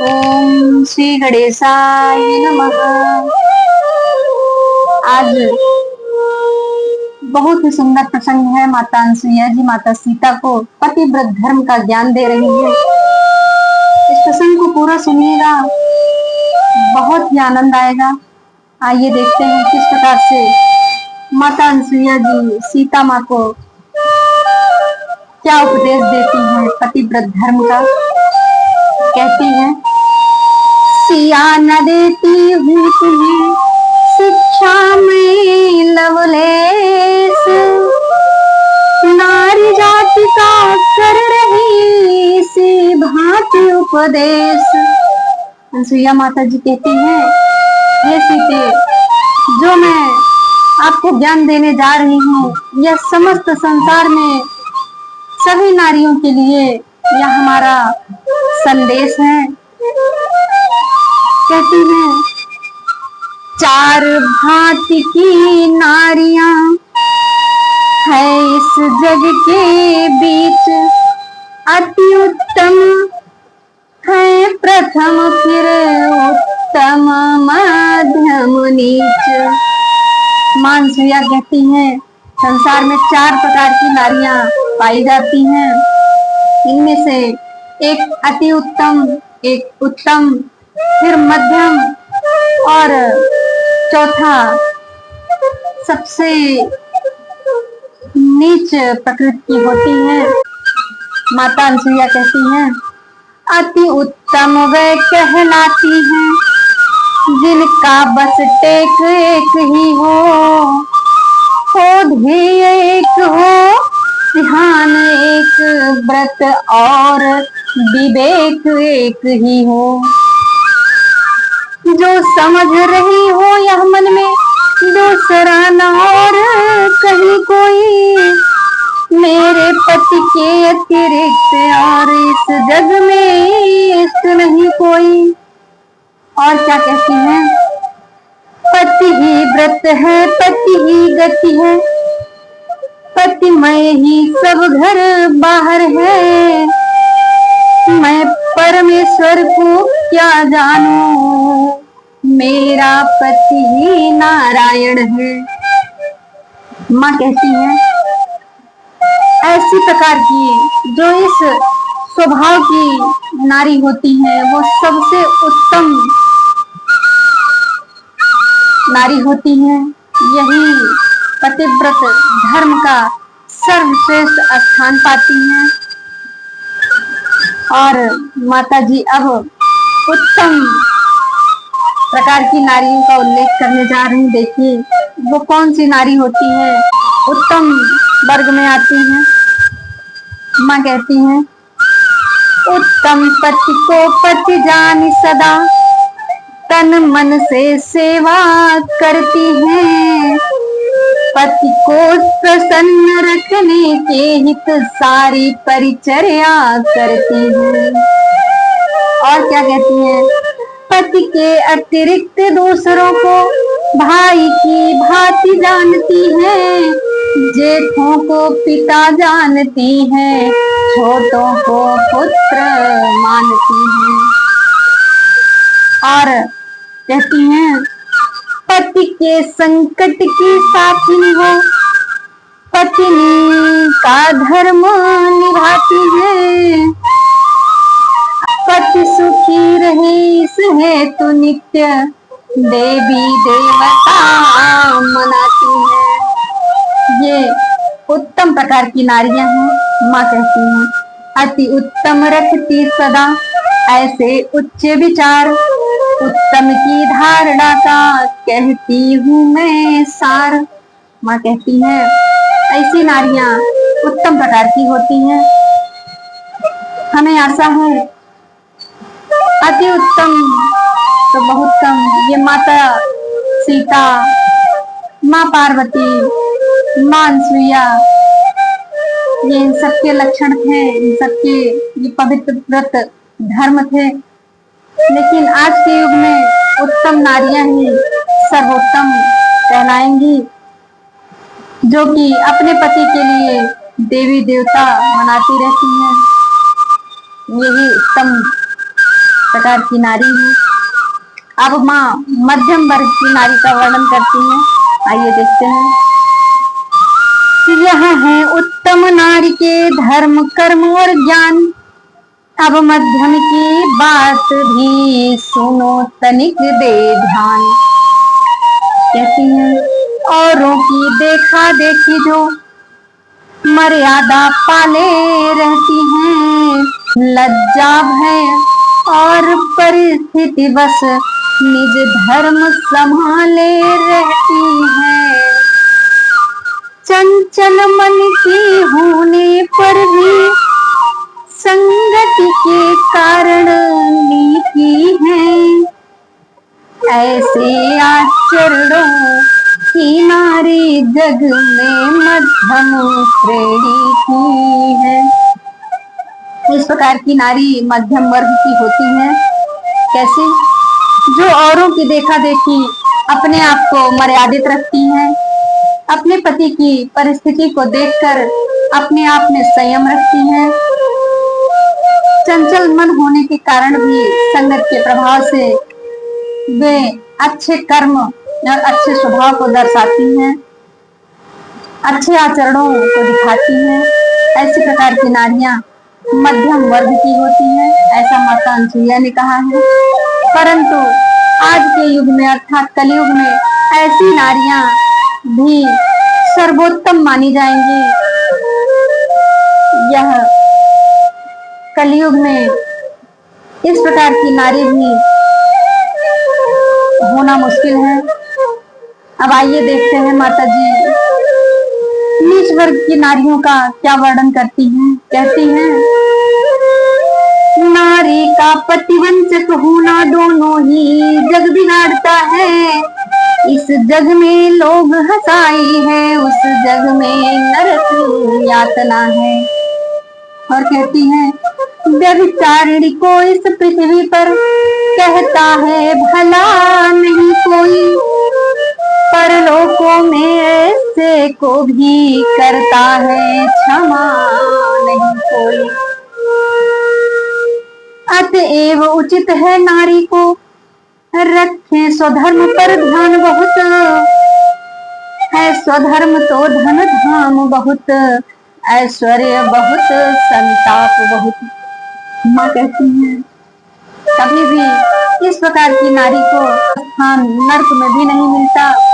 ओम श्री गणेशाय नमः। आज बहुत ही सुंदर प्रसंग है। माता अनसुईया जी माता सीता को पतिव्रत धर्म का ज्ञान दे रही है। इस प्रसंग को पूरा सुनिएगा, बहुत ही आनंद आएगा। आइए देखते हैं किस प्रकार से माता अनसुईया जी सीता माँ को क्या उपदेश देती हैं पतिव्रत धर्म का। कहती हैं, सिया न देती हूँ तुम्हें शिक्षा में लवलेस, नारी जाति का कर रही सी भांति उपदेश। अनसुईया माता जी कहती हैं, ये सीते, जो मैं आपको ज्ञान देने जा रही हूँ, यह समस्त संसार में सभी नारियों के लिए यह हमारा संदेश है। कहती हैं, चार भांति की नारियां है इस जग के बीच, अति उत्तम है प्रथम, फिर उत्तम, मध्यम, नीच। माँ अनसुईया कहती हैं, संसार में चार प्रकार की नारियां पाई जाती हैं। इनमें से एक अति उत्तम, एक उत्तम, फिर मध्यम और चौथा सबसे नीच प्रकृति की होती है। माता अनसुईया कहती हैं, अति उत्तम वे कहलाती हैं जिनका बस टेक एक ही हो ध्येय एक हो, ध्यान एक, व्रत और विवेक एक ही हो। जो समझ रही हो यह मन में दूसरा न और कहीं कोई, मेरे पति के अतिरिक्त और इस जग में इष्ट नहीं कोई। और क्या कहती हैं, पति ही व्रत है, पति ही गति है, पतिमय ही सब घर बाहर है, मैं परमेश्वर को क्या जानूं, मेरा पति ही नारायण है। माँ कहती है, ऐसी प्रकार की जो इस स्वभाव की नारी होती है वो सबसे उत्तम नारी होती है। यही पतिव्रत धर्म का सर्वश्रेष्ठ स्थान पाती हैं। और माता जी अब उत्तम प्रकार की नारियों का उल्लेख करने जा रही हैं। देखिए वो कौन सी नारी होती है, उत्तम वर्ग में आती हैं। माँ कहती हैं, उत्तम पति को पति जान सदा, तन मन से सेवा करती हैं, पति को प्रसन्न रखने के हित सारी परिचर्या करती हैं। और क्या कहती हैं, पति के अतिरिक्त दूसरों को भाई की भांति जानती हैं, जेठों को पिता जानती हैं, छोटों को पुत्र मानती हैं। और कहती हैं, पति के संकट की साथी हो, पत्नी का धर्म निभाती है, पति सुखी रहे इस हेतु नित्य देवी देवता मनाती है। ये उत्तम प्रकार की नारियां हैं। माँ कहती हैं, अति उत्तम रखती सदा ऐसे उच्च विचार, उत्तम की धारणा का कहती हूँ मैं सार। माँ कहती है, ऐसी नारियां उत्तम प्रकार की होती हैं। हमें आशा है अति उत्तम तो बहुत्तम ये माता सीता, माँ पार्वती, माँ अनसुईया, ये इन सबके लक्षण थे, इन सबके ये पवित्र व्रत धर्म थे। लेकिन आज के युग में उत्तम नारियां ही सर्वोत्तम कहलाएंगी, जो कि अपने पति के लिए देवी देवता मनाती रहती हैं। यही उत्तम प्रकार की नारी है। अब माँ मध्यम वर्ग की नारी का वर्णन करती है, आइए देखते हैं। यह है उत्तम नारी के धर्म कर्म और ज्ञान। अब मध्यम की बात भी सुनो तनिक दे ध्यान। कहती है औरों की देखा देखी जो मर्यादा पाले रहती हैं, लज्जा भय और परिस्थिति बस निज धर्म संभाले रहती है। चंचल मन की होने पर भी संगति के कारण नीति है। ऐसे आचरणों की नारी जग में मध्यम श्रेणी की है। इस प्रकार की नारी मध्यम वर्ग की होती है। कैसे? जो औरों की देखा देखी अपने आप को मर्यादित रखती हैं, अपने पति की परिस्थिति को देखकर अपने आप में संयम रखती हैं, चंचल मन होने के कारण भी संगत के प्रभाव से वे अच्छे कर्म और अच्छे स्वभाव को दर्शाती हैं, अच्छे आचरणों को दिखाती हैं। ऐसी प्रकार की नारियां मध्यम वर्ग की होती हैं, ऐसा माता अनसुईया ने कहा है। परंतु आज के युग में अर्थात कलयुग में ऐसी नारियां भी सर्वोत्तम मानी जाएंगी। यह कलयुग में इस प्रकार की नारी भी होना मुश्किल है। अब आइए देखते हैं माता जी नीच वर्ग की नारियों का क्या वर्णन करती हैं। कहती हैं नारी का पतिवंचक होना दोनों ही जग बिगाड़ता है। इस जग में लोग हंसाई है, उस जग में नरक यातना है। और कहती हैं व्यभिचारिणी को इस पृथ्वी पर कहता है भला नहीं कोई, परलोकों में ऐसे को भी करता है क्षमा नहीं कोई। अतएव उचित है नारी को रखे स्वधर्म पर ध्यान बहुत है। स्वधर्म तो धन धाम बहुत, ऐश्वर्य बहुत संताप बहुत। माँ कहती हैं कभी भी इस प्रकार की नारी को स्थान नर्क में भी नहीं मिलता